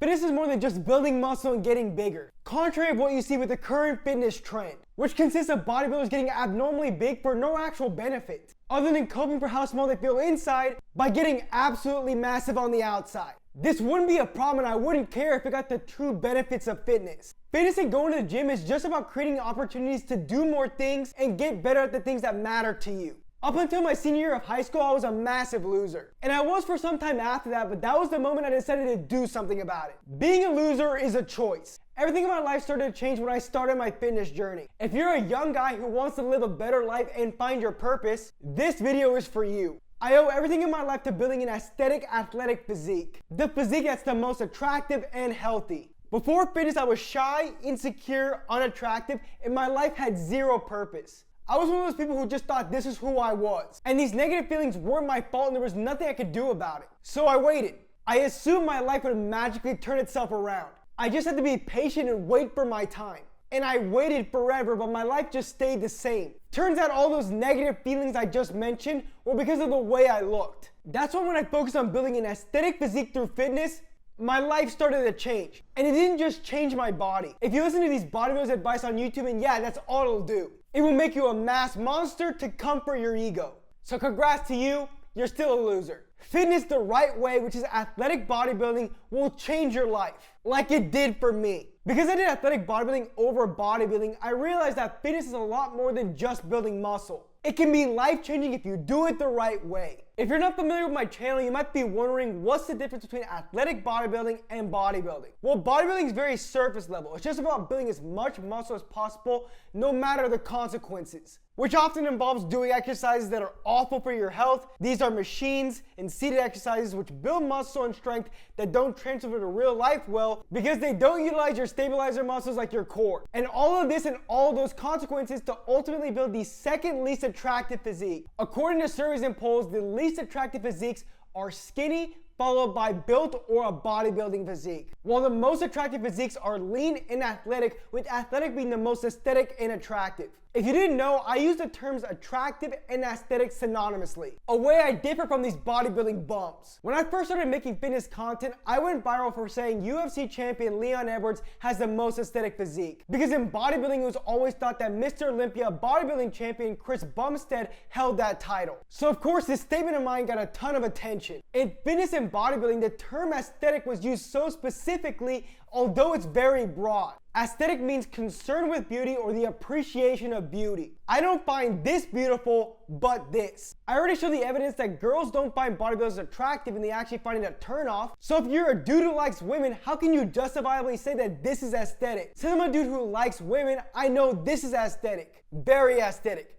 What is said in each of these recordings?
Fitness is more than just building muscle and getting bigger. Contrary to what you see with the current fitness trend, which consists of bodybuilders getting abnormally big for no actual benefit, other than coping for how small they feel inside by getting absolutely massive on the outside. This wouldn't be a problem, and I wouldn't care if it got the true benefits of fitness. Fitness and going to the gym is just about creating opportunities to do more things and get better at the things that matter to you. Up until my senior year of high school, I was a massive loser. And I was for some time after that, but that was the moment I decided to do something about it. Being a loser is a choice. Everything in my life started to change when I started my fitness journey. If you're a young guy who wants to live a better life and find your purpose, this video is for you. I owe everything in my life to building an aesthetic, athletic physique. The physique that's the most attractive and healthy. Before fitness, I was shy, insecure, unattractive, and my life had zero purpose. I was one of those people who just thought this is who I was. And these negative feelings weren't my fault and there was nothing I could do about it. So I waited. I assumed my life would magically turn itself around. I just had to be patient and wait for my time. And I waited forever, but my life just stayed the same. Turns out all those negative feelings I just mentioned were because of the way I looked. That's why when I focused on building an aesthetic physique through fitness, my life started to change. And it didn't just change my body. If you listen to these bodybuilders' advice on YouTube, and yeah, that's all it'll do. It will make you a mass monster to comfort your ego. So congrats to you, you're still a loser. Fitness the right way, which is athletic bodybuilding, will change your life, like it did for me. Because I did athletic bodybuilding over bodybuilding, I realized that fitness is a lot more than just building muscle. It can be life-changing if you do it the right way. If you're not familiar with my channel, you might be wondering what's the difference between athletic bodybuilding and bodybuilding. Well, bodybuilding is very surface level. It's just about building as much muscle as possible, no matter the consequences, which often involves doing exercises that are awful for your health. These are machines and seated exercises which build muscle and strength that don't transfer to real life well because they don't utilize your stabilizer muscles like your core. And all of this and all those consequences to ultimately build the second least attractive physique. According to surveys and polls, the least attractive physiques are skinny, followed by built or a bodybuilding physique. While the most attractive physiques are lean and athletic, with athletic being the most aesthetic and attractive. If you didn't know, I use the terms attractive and aesthetic synonymously, a way I differ from these bodybuilding bums. When I first started making fitness content, I went viral for saying UFC champion Leon Edwards has the most aesthetic physique. Because in bodybuilding, it was always thought that Mr. Olympia bodybuilding champion Chris Bumstead held that title. So of course, this statement of mine got a ton of attention. In fitness and bodybuilding, the term aesthetic was used so specifically, although it's very broad. Aesthetic means concern with beauty or the appreciation of beauty. I don't find this beautiful, but this. I already showed the evidence that girls don't find bodybuilders attractive and they actually find it a turnoff. So if you're a dude who likes women, how can you justifiably say that this is aesthetic? Since I'm a dude who likes women, I know this is aesthetic. Very aesthetic.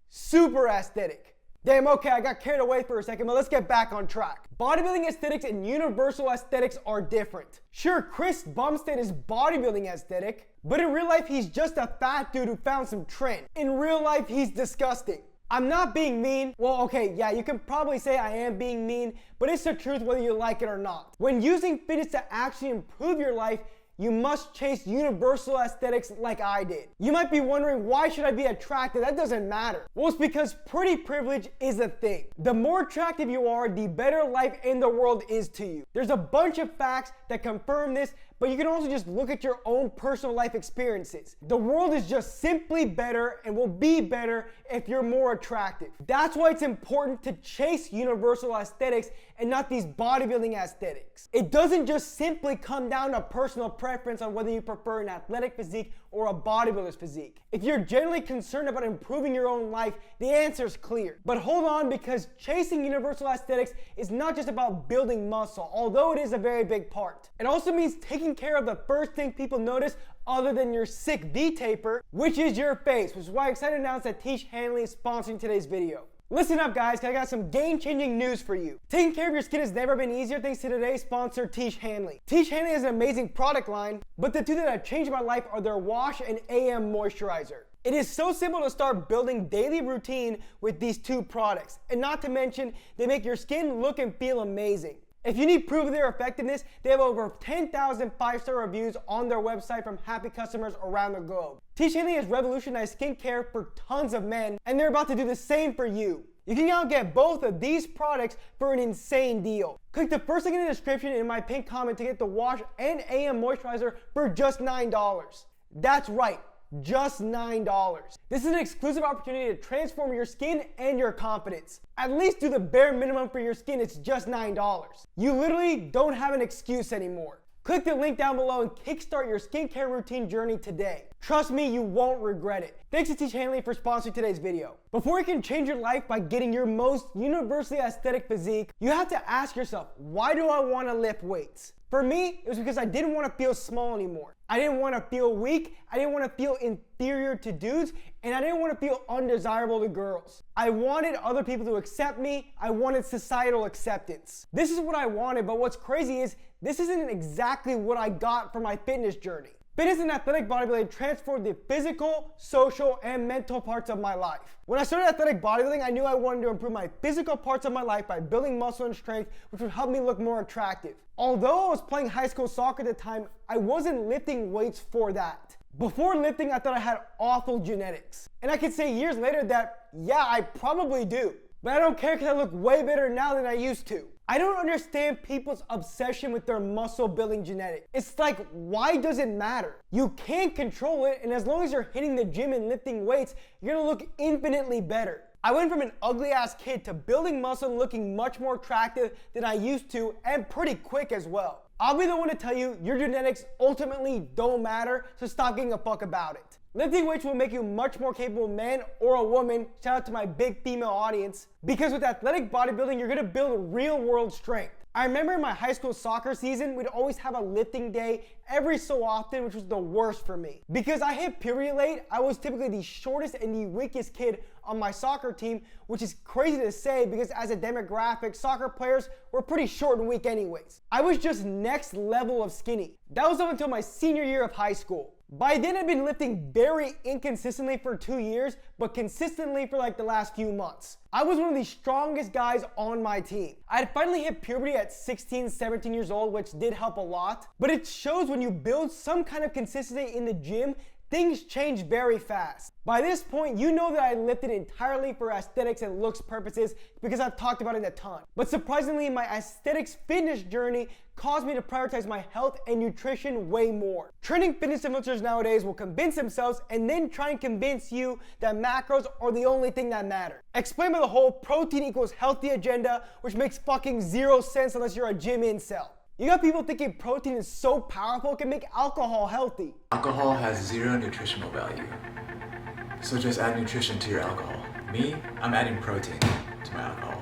Super aesthetic. Damn, okay, I got carried away for a second, but let's get back on track. Bodybuilding aesthetics and universal aesthetics are different. Sure, Chris Bumstead is bodybuilding aesthetic, but in real life, he's just a fat dude who found some trend. In real life, he's disgusting. I'm not being mean. Well, okay, yeah, you can probably say I am being mean, but it's the truth whether you like it or not. When using fitness to actually improve your life, you must chase universal aesthetics like I did. You might be wondering, why should I be attractive? That doesn't matter. Well, it's because pretty privilege is a thing. The more attractive you are, the better life in the world is to you. There's a bunch of facts that confirm this, but you can also just look at your own personal life experiences. The world is just simply better and will be better if you're more attractive. That's why it's important to chase universal aesthetics and not these bodybuilding aesthetics. It doesn't just simply come down to personal preference on whether you prefer an athletic physique or a bodybuilder's physique. If you're generally concerned about improving your own life, the answer is clear. But hold on, because chasing universal aesthetics is not just about building muscle, although it is a very big part. It also means taking care of the first thing people notice other than your sick V-taper, which is your face, which is why I'm excited to announce that Tish Hanley is sponsoring today's video. Listen up guys, 'cause I got some game-changing news for you. Taking care of your skin has never been easier thanks to today's sponsor, Tish Hanley. Tish Hanley has an amazing product line, but the two that have changed my life are their Wash and AM Moisturizer. It is so simple to start building daily routine with these two products, and not to mention, they make your skin look and feel amazing. If you need proof of their effectiveness, they have over 10,000 5-star reviews on their website from happy customers around the globe. Tish Hanley has revolutionized skincare for tons of men, and they're about to do the same for you. You can now get both of these products for an insane deal. Click the first link in the description and in my pinned comment to get the wash and AM moisturizer for just $9. That's right, just $9. This is an exclusive opportunity to transform your skin and your confidence. At least do the bare minimum for your skin, it's just $9. You literally don't have an excuse anymore. Click the link down below and kickstart your skincare routine journey today. Trust me, you won't regret it. Thanks to Teach Hanley for sponsoring today's video. Before you can change your life by getting your most universally aesthetic physique, you have to ask yourself, why do I want to lift weights? For me, it was because I didn't want to feel small anymore. I didn't want to feel weak, I didn't want to feel inferior to dudes, and I didn't want to feel undesirable to girls. I wanted other people to accept me, I wanted societal acceptance. This is what I wanted, but what's crazy is this isn't exactly what I got from my fitness journey. Fitness and athletic bodybuilding transformed the physical, social, and mental parts of my life. When I started athletic bodybuilding, I knew I wanted to improve my physical parts of my life by building muscle and strength, which would help me look more attractive. Although I was playing high school soccer at the time, I wasn't lifting weights for that. Before lifting, I thought I had awful genetics. And I could say years later that, yeah, I probably do. But I don't care because I look way better now than I used to. I don't understand people's obsession with their muscle building genetics. It's like, why does it matter? You can't control it, and as long as you're hitting the gym and lifting weights, you're gonna look infinitely better. I went from an ugly ass kid to building muscle and looking much more attractive than I used to, and pretty quick as well. I'll be the one to tell you your genetics ultimately don't matter, so stop giving a fuck about it. Lifting weights will make you much more capable man or a woman, shout out to my big female audience, because with athletic bodybuilding, you're gonna build real world strength. I remember in my high school soccer season, we'd always have a lifting day every so often, which was the worst for me. Because I hit puberty late, I was typically the shortest and the weakest kid on my soccer team, which is crazy to say because as a demographic, soccer players were pretty short and weak anyways. I was just next level of skinny. That was up until my senior year of high school. By then, I'd been lifting very inconsistently for 2 years, but consistently for like the last few months. I was one of the strongest guys on my team. I had finally hit puberty at 16, 17 years old, which did help a lot. But it shows when you build some kind of consistency in the gym, things change very fast. By this point, you know that I lifted entirely for aesthetics and looks purposes because I've talked about it a ton. But surprisingly, my aesthetics fitness journey caused me to prioritize my health and nutrition way more. Trending fitness influencers nowadays will convince themselves and then try and convince you that macros are the only thing that matter. Explained by the whole protein equals healthy agenda, which makes fucking zero sense unless you're a gym incel. You got people thinking protein is so powerful it can make alcohol healthy. Alcohol has zero nutritional value. So just add nutrition to your alcohol. Me, I'm adding protein to my alcohol.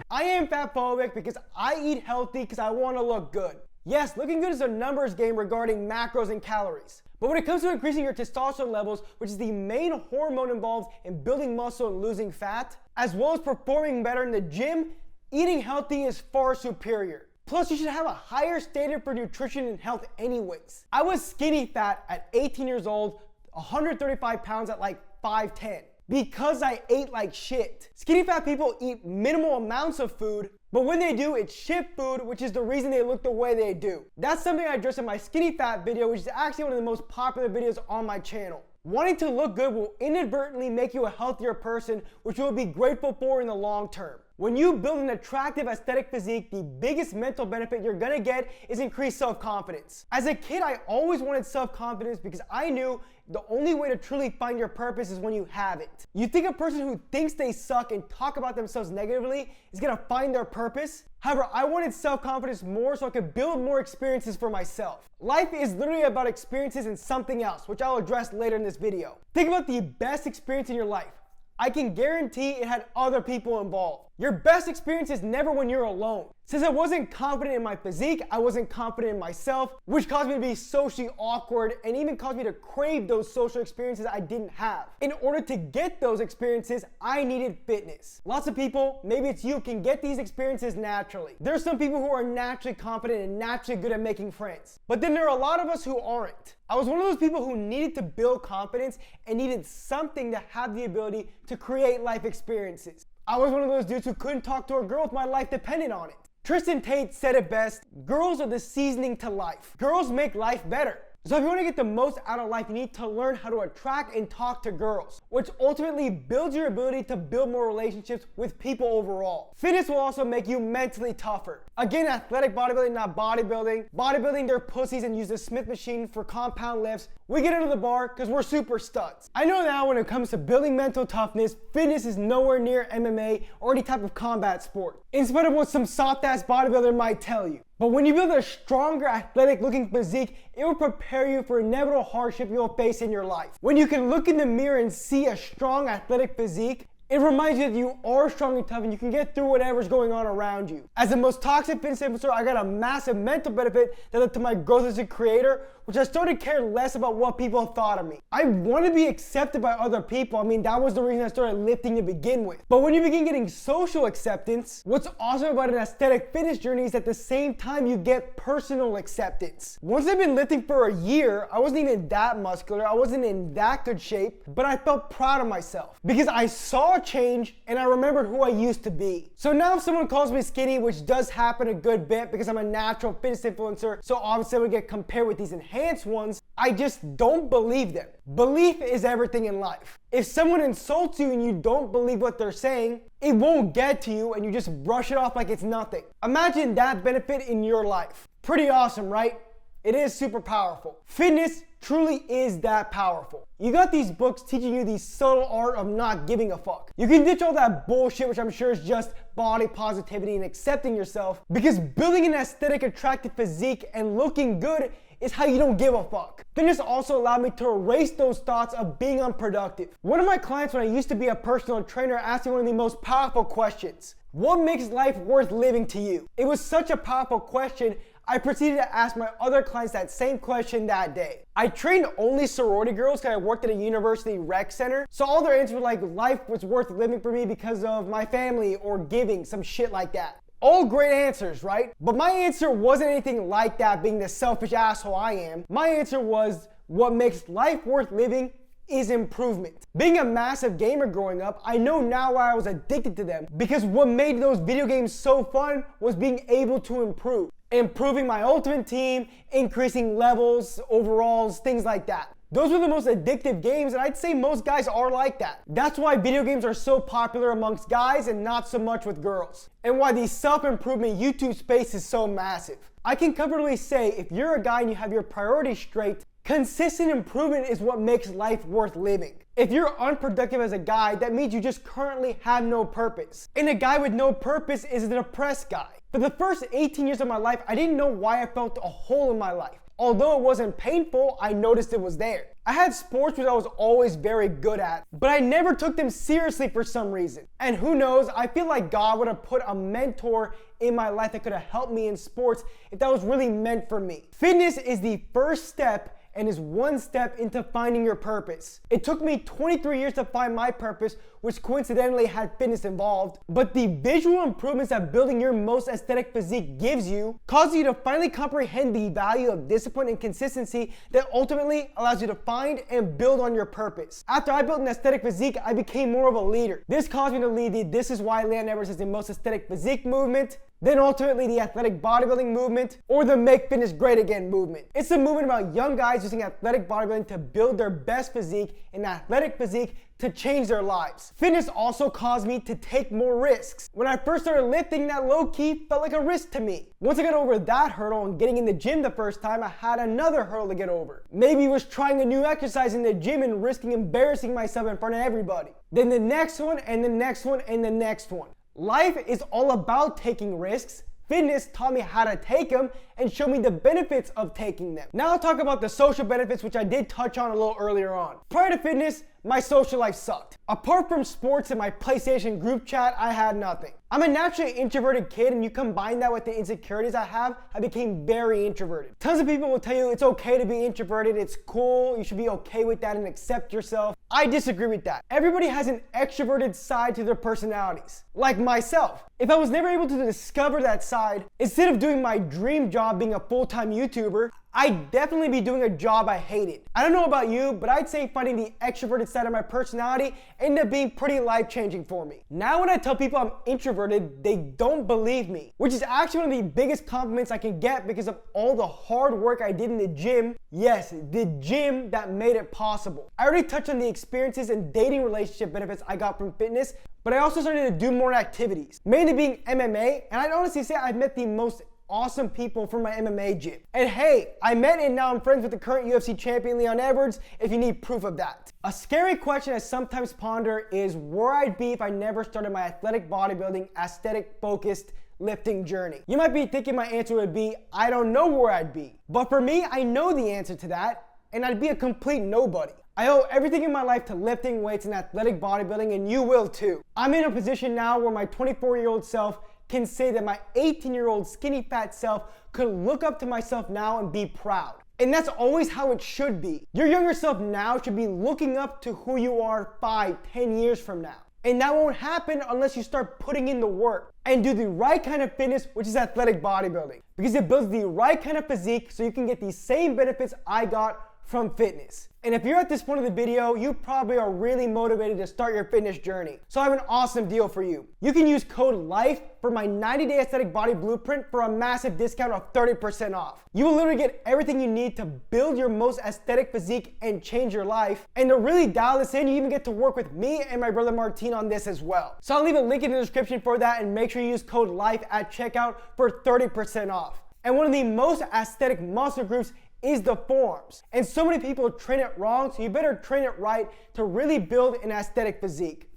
I am fat phobic because I eat healthy because I want to look good. Yes, looking good is a numbers game regarding macros and calories. But when it comes to increasing your testosterone levels, which is the main hormone involved in building muscle and losing fat, as well as performing better in the gym, eating healthy is far superior. Plus, you should have a higher standard for nutrition and health anyways. I was skinny fat at 18 years old, 135 pounds at like 5'10", because I ate like shit. Skinny fat people eat minimal amounts of food, but when they do, it's shit food, which is the reason they look the way they do. That's something I addressed in my skinny fat video, which is actually one of the most popular videos on my channel. Wanting to look good will inadvertently make you a healthier person, which you will be grateful for in the long term. When you build an attractive aesthetic physique, the biggest mental benefit you're gonna get is increased self-confidence. As a kid, I always wanted self-confidence because I knew the only way to truly find your purpose is when you have it. You think a person who thinks they suck and talk about themselves negatively is gonna find their purpose? However, I wanted self-confidence more so I could build more experiences for myself. Life is literally about experiences and something else, which I'll address later in this video. Think about the best experience in your life. I can guarantee it had other people involved. Your best experience is never when you're alone. Since I wasn't confident in my physique, I wasn't confident in myself, which caused me to be socially awkward and even caused me to crave those social experiences I didn't have. In order to get those experiences, I needed fitness. Lots of people, maybe it's you, can get these experiences naturally. There's some people who are naturally confident and naturally good at making friends. But then there are a lot of us who aren't. I was one of those people who needed to build confidence and needed something to have the ability to create life experiences. I was one of those dudes who couldn't talk to a girl if my life depended on it. Tristan Tate said it best, girls are the seasoning to life. Girls make life better. So if you want to get the most out of life, you need to learn how to attract and talk to girls, which ultimately builds your ability to build more relationships with people overall. Fitness will also make you mentally tougher. Again, athletic bodybuilding, not bodybuilding. Bodybuilding, they're pussies and use the Smith machine for compound lifts. We get into the bar because we're super studs. I know now when it comes to building mental toughness, fitness is nowhere near MMA or any type of combat sport, in spite of what some soft-ass bodybuilder might tell you. But when you build a stronger, athletic-looking physique, it will prepare you for inevitable hardship you'll face in your life. When you can look in the mirror and see a strong, athletic physique, it reminds you that you are strong and tough and you can get through whatever's going on around you. As the most toxic fitness influencer, I got a massive mental benefit that led to my growth as a creator, which I started to care less about what people thought of me. I want to be accepted by other people. I mean, that was the reason I started lifting to begin with. But when you begin getting social acceptance, what's awesome about an aesthetic fitness journey is at the same time you get personal acceptance. Once I've been lifting for a year, I wasn't even that muscular, I wasn't in that good shape, but I felt proud of myself because I saw a change and I remembered who I used to be. So now if someone calls me skinny, which does happen a good bit because I'm a natural fitness influencer, so obviously I would get compared with these enhanced ones, I just don't believe them. Belief is everything in life. If someone insults you and you don't believe what they're saying, it won't get to you and you just brush it off like it's nothing. Imagine that benefit in your life. Pretty awesome, right? It is super powerful. Fitness truly is that powerful. You got these books teaching you the subtle art of not giving a fuck. You can ditch all that bullshit, which I'm sure is just body positivity and accepting yourself, because building an aesthetic, attractive physique and looking good is how you don't give a fuck. Fitness also allowed me to erase those thoughts of being unproductive. One of my clients when I used to be a personal trainer asked me one of the most powerful questions. What makes life worth living to you? It was such a powerful question, I proceeded to ask my other clients that same question that day. I trained only sorority girls because I worked at a university rec center, so all their answers were like life was worth living for me because of my family or giving, some shit like that. All great answers, right? But my answer wasn't anything like that, being the selfish asshole I am. My answer was, what makes life worth living is improvement. Being a massive gamer growing up, I know now why I was addicted to them, because what made those video games so fun was being able to improve. Improving my ultimate team, increasing levels, overalls, things like that. Those were the most addictive games, and I'd say most guys are like that. That's why video games are so popular amongst guys and not so much with girls. And why the self-improvement YouTube space is so massive. I can comfortably say if you're a guy and you have your priorities straight, consistent improvement is what makes life worth living. If you're unproductive as a guy, that means you just currently have no purpose. And a guy with no purpose is a depressed guy. For the first 18 years of my life, I didn't know why I felt a hole in my life. Although it wasn't painful, I noticed it was there. I had sports which I was always very good at, but I never took them seriously for some reason. And who knows, I feel like God would have put a mentor in my life that could have helped me in sports if that was really meant for me. Fitness is the first step and is one step into finding your purpose. It took me 23 years to find my purpose, which coincidentally had fitness involved, but the visual improvements that building your most aesthetic physique gives you causes you to finally comprehend the value of discipline and consistency that ultimately allows you to find and build on your purpose. After I built an aesthetic physique, I became more of a leader. This caused me to lead the This Is Why Leon Edwards is the most aesthetic physique movement, then ultimately the athletic bodybuilding movement, or the Make Fitness Great Again movement. It's a movement about young guys using athletic bodybuilding to build their best physique and athletic physique to change their lives. Fitness also caused me to take more risks. When I first started lifting, that low-key felt like a risk to me. Once I got over that hurdle and getting in the gym the first time, I had another hurdle to get over. Maybe it was trying a new exercise in the gym and risking embarrassing myself in front of everybody. Then the next one, and the next one, and the next one. Life is all about taking risks. Fitness taught me how to take them and showed me the benefits of taking them. Now I'll talk about the social benefits, which I did touch on a little earlier on. Prior to fitness, my social life sucked. Apart from sports and my PlayStation group chat, I had nothing. I'm a naturally introverted kid, and you combine that with the insecurities I have, I became very introverted. Tons of people will tell you it's okay to be introverted, it's cool, you should be okay with that and accept yourself. I disagree with that. Everybody has an extroverted side to their personalities, like myself. If I was never able to discover that side, instead of doing my dream job job being a full-time YouTuber, I'd definitely be doing a job I hated. I don't know about you, but I'd say finding the extroverted side of my personality ended up being pretty life-changing for me. Now when I tell people I'm introverted, they don't believe me, which is actually one of the biggest compliments I can get because of all the hard work I did in the gym. Yes, the gym that made it possible. I already touched on the experiences and dating relationship benefits I got from fitness, but I also started to do more activities, mainly being MMA, and I'd honestly say I've met the most awesome people from my MMA gym. And hey, I met and now I'm friends with the current UFC champion Leon Edwards if you need proof of that. A scary question I sometimes ponder is where I'd be if I never started my athletic bodybuilding, aesthetic focused lifting journey. You might be thinking my answer would be, I don't know where I'd be. But for me, I know the answer to that, and I'd be a complete nobody. I owe everything in my life to lifting weights and athletic bodybuilding, and you will too. I'm in a position now where my 24-year-old self can say that my 18-year-old skinny fat self could look up to myself now and be proud. And that's always how it should be. Your younger self now should be looking up to who you are 5, 10 years from now. And that won't happen unless you start putting in the work and do the right kind of fitness, which is athletic bodybuilding. Because it builds the right kind of physique so you can get the same benefits I got from fitness. And if you're at this point of the video, you probably are really motivated to start your fitness journey. So I have an awesome deal for you. You can use code LIFE for my 90-day aesthetic body blueprint for a massive discount of 30% off. You will literally get everything you need to build your most aesthetic physique and change your life. And to really dial this in, you even get to work with me and my brother Martin on this as well. So I'll leave a link in the description for that, and make sure you use code LIFE at checkout for 30% off. And one of the most aesthetic muscle groups is the forearms. And so many people train it wrong, so you better train it right to really build an aesthetic physique.